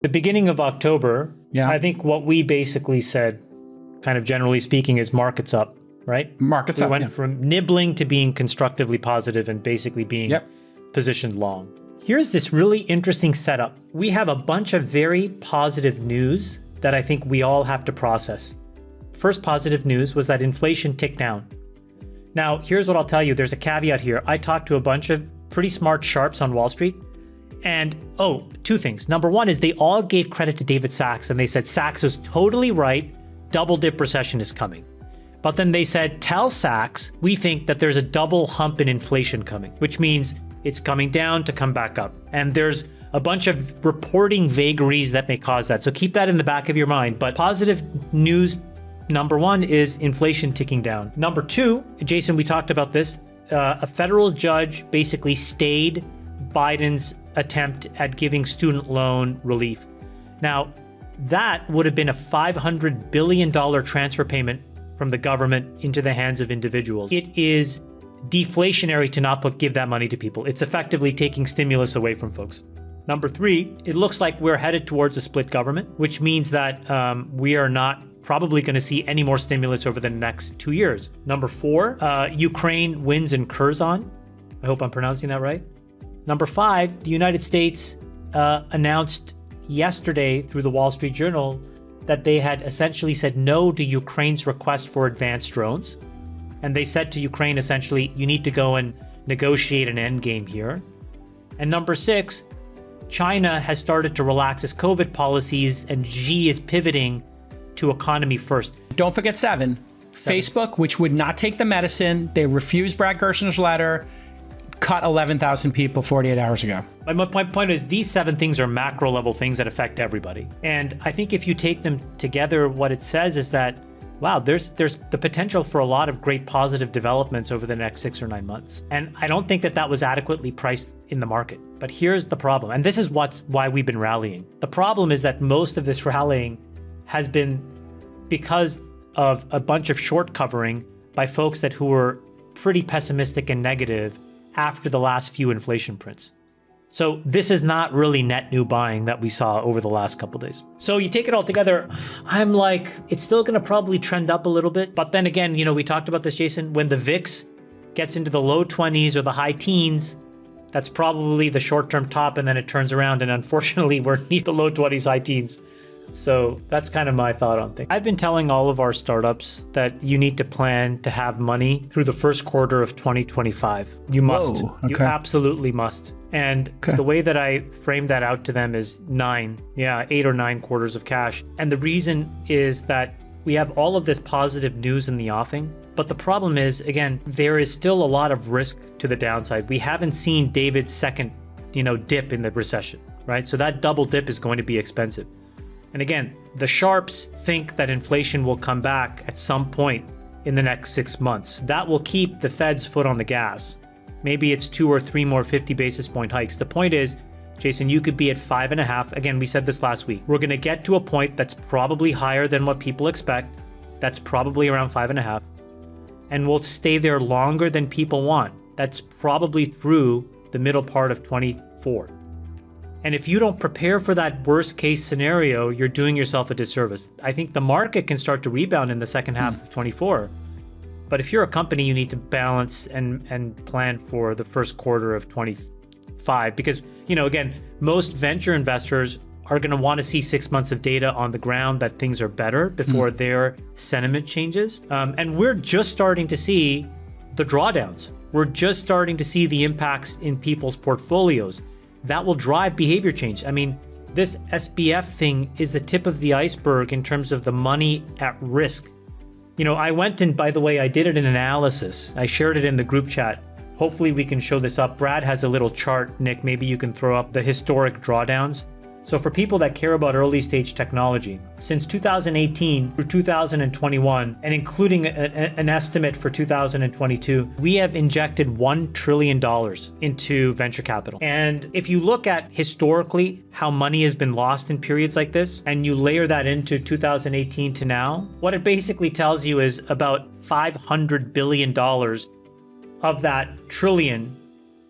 The beginning of October, I think what we basically said, kind of generally speaking, is markets up, right? Markets up. We went from nibbling to being constructively positive and basically being positioned long. Here's this really interesting setup. We have a bunch of very positive news that I think we all have to process. First positive news was that inflation ticked down. Now, here's what I'll tell you. There's a caveat here. I talked to a bunch of pretty smart sharps on Wall Street. And, two things. Number one is they all gave credit to David Sachs, and they said Sachs was totally right. Double dip recession is coming. But then they said, tell Sachs, we think that there's a double hump in inflation coming, which means it's coming down to come back up. And there's a bunch of reporting vagaries that may cause that. So keep that in the back of your mind. But positive news, number one, is inflation ticking down. Number two, Jason, we talked about this. A federal judge basically stayed Biden's attempt at giving student loan relief. Now, that would have been a $500 billion transfer payment from the government into the hands of individuals. It is deflationary to not give that money to people. It's effectively taking stimulus away from folks. Number three, it looks like we're headed towards a split government, which means that we are not probably going to see any more stimulus over the next 2 years. Number four, Ukraine wins in Curzon. I hope I'm pronouncing that right. Number five, the United States announced yesterday through the Wall Street Journal that they had essentially said no to Ukraine's request for advanced drones. And they said to Ukraine, essentially, you need to go and negotiate an end game here. And number six, China has started to relax its COVID policies, and Xi is pivoting to economy first. Don't forget seven. Facebook, which would not take the medicine. They refused Brad Gerstner's letter, cut 11,000 people 48 hours ago. My point is these seven things are macro level things that affect everybody. And I think if you take them together, what it says is that, wow, there's the potential for a lot of great positive developments over the next 6 or 9 months. And I don't think that that was adequately priced in the market. But here's the problem. And this is why we've been rallying. The problem is that most of this rallying has been because of a bunch of short covering by folks who were pretty pessimistic and negative after the last few inflation prints. So this is not really net new buying that we saw over the last couple of days. So you take it all together, I'm like, it's still going to probably trend up a little bit. But then again, we talked about this, Jason, when the VIX gets into the low 20s or the high teens, that's probably the short-term top, and then it turns around. And unfortunately, we're near the low 20s, high teens. So that's kind of my thought on things. I've been telling all of our startups that you need to plan to have money through the first quarter of 2025. You must. Whoa, okay. You absolutely must. And the way that I frame that out to them is 8 or 9 quarters of cash. And the reason is that we have all of this positive news in the offing. But the problem is, again, there is still a lot of risk to the downside. We haven't seen David's second, dip in the recession, right? So that double dip is going to be expensive. And again, the sharps think that inflation will come back at some point in the next 6 months. That will keep the Fed's foot on the gas. Maybe it's 2 or 3 more 50 basis point hikes. The point is, Jason, you could be at 5.5. Again, we said this last week. We're going to get to a point that's probably higher than what people expect. That's probably around 5.5. And we'll stay there longer than people want. That's probably through the middle part of 24. And if you don't prepare for that worst case scenario, you're doing yourself a disservice. I think the market can start to rebound in the second half of 24. But if you're a company, you need to balance and plan for the first quarter of 25. Because, again, most venture investors are going to want to see 6 months of data on the ground that things are better before their sentiment changes. And we're just starting to see the drawdowns. We're just starting to see the impacts in people's portfolios. That will drive behavior change. I mean, this SBF thing is the tip of the iceberg in terms of the money at risk. I went and, by the way, I did an analysis. I shared it in the group chat. Hopefully we can show this up. Brad has a little chart. Nick, maybe you can throw up the historic drawdowns. So for people that care about early stage technology, since 2018 through 2021, and including an estimate for 2022, we have injected $1 trillion into venture capital. And if you look at historically how money has been lost in periods like this, and you layer that into 2018 to now, what it basically tells you is about $500 billion of that trillion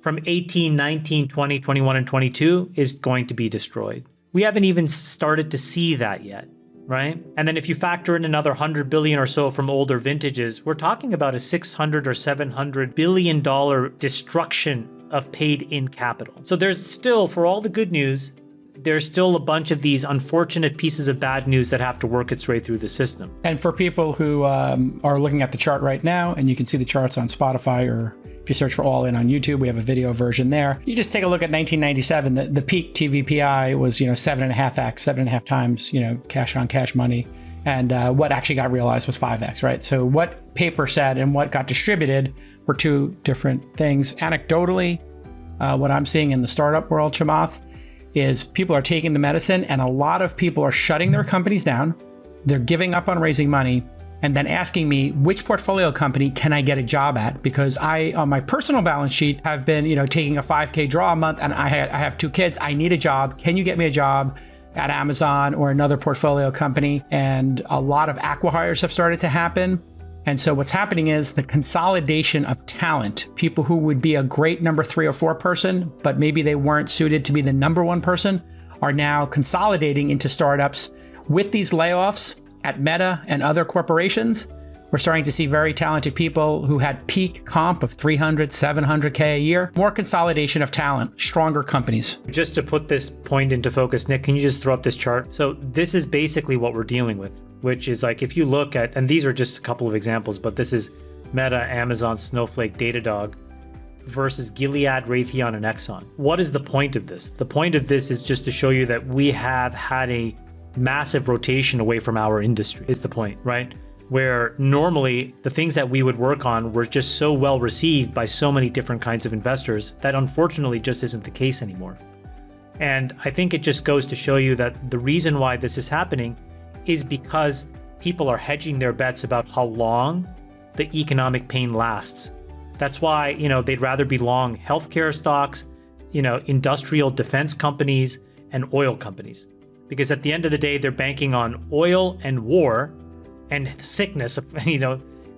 from 18, 19, 20, 21, and 22 is going to be destroyed. We haven't even started to see that yet, right? And then if you factor in another 100 billion or so from older vintages, we're talking about a 600 or 700 billion dollar destruction of paid-in capital. So there's still, for all the good news, there's still a bunch of these unfortunate pieces of bad news that have to work its way through the system. And for people who are looking at the chart right now, and you can see the charts on Spotify, or if you search for All In on YouTube, we have a video version there. You just take a look at 1997. The peak TVPI was 7.5x, 7.5 times cash on cash money, and what actually got realized was 5x, right? So what paper said and what got distributed were two different things. Anecdotally, what I'm seeing in the startup world, Chamath, is people are taking the medicine, and a lot of people are shutting their companies down. They're giving up on raising money and then asking me, which portfolio company can I get a job at? Because I, on my personal balance sheet, have been taking a 5K draw a month, and I have 2 kids. I need a job. Can you get me a job at Amazon or another portfolio company? And a lot of acqui-hires have started to happen. And so what's happening is the consolidation of talent. People who would be a great number 3 or 4 person, but maybe they weren't suited to be the number 1 person, are now consolidating into startups. With these layoffs at Meta and other corporations, we're starting to see very talented people who had peak comp of 300, 700K a year. More consolidation of talent, stronger companies. Just to put this point into focus, Nick, can you just throw up this chart? So this is basically what we're dealing with, which is like, if you look at, and these are just a couple of examples, but this is Meta, Amazon, Snowflake, Datadog versus Gilead, Raytheon, and Exxon. What is the point of this? The point of this is just to show you that we have had a massive rotation away from our industry, is the point, right? Where normally the things that we would work on were just so well received by so many different kinds of investors that unfortunately just isn't the case anymore. And I think it just goes to show you that the reason why this is happening is because people are hedging their bets about how long the economic pain lasts. That's why, they'd rather be long healthcare stocks, industrial defense companies, and oil companies. Because at the end of the day, they're banking on oil and war and sickness,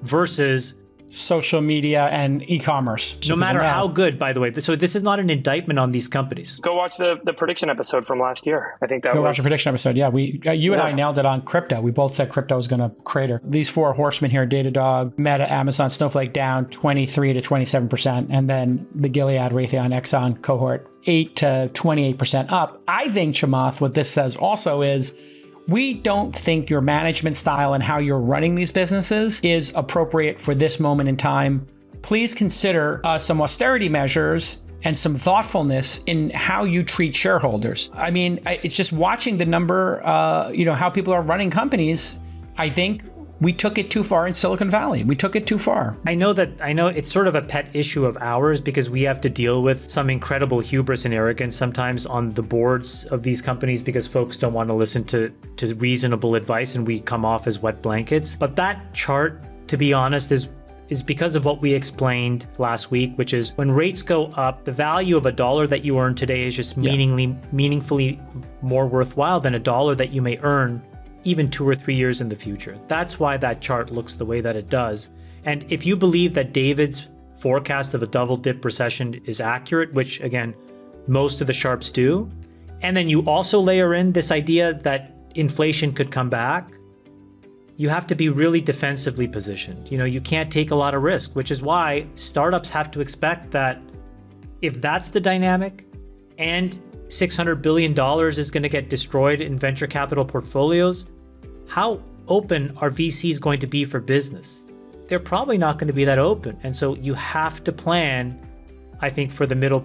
versus social media and e-commerce. No matter how good, by the way. So this is not an indictment on these companies. Go watch the prediction episode from last year. I think that Go watch the prediction episode. Yeah, you and I nailed it on crypto. We both said crypto was going to crater. These 4 horsemen here, Datadog, Meta, Amazon, Snowflake, down 23 to 27%. And then the Gilead, Raytheon, Exxon cohort, 8 to 28% up. I think, Chamath, what this says also is, we don't think your management style and how you're running these businesses is appropriate for this moment in time. Please consider some austerity measures and some thoughtfulness in how you treat shareholders. I mean, it's just watching the number, how people are running companies. I think we took it too far in Silicon Valley. We took it too far. I know it's sort of a pet issue of ours because we have to deal with some incredible hubris and arrogance sometimes on the boards of these companies because folks don't want to listen to reasonable advice and we come off as wet blankets. But that chart, to be honest, is because of what we explained last week, which is when rates go up, the value of $1 that you earn today is just meaningfully more worthwhile than $1 that you may earn even 2 or 3 years in the future. That's why that chart looks the way that it does. And if you believe that David's forecast of a double dip recession is accurate, which again, most of the sharps do, and then you also layer in this idea that inflation could come back, you have to be really defensively positioned. You can't take a lot of risk, which is why startups have to expect that if that's the dynamic and $600 billion is going to get destroyed in venture capital portfolios, how open are VCs going to be for business? They're probably not going to be that open. And so you have to plan, I think, for the middle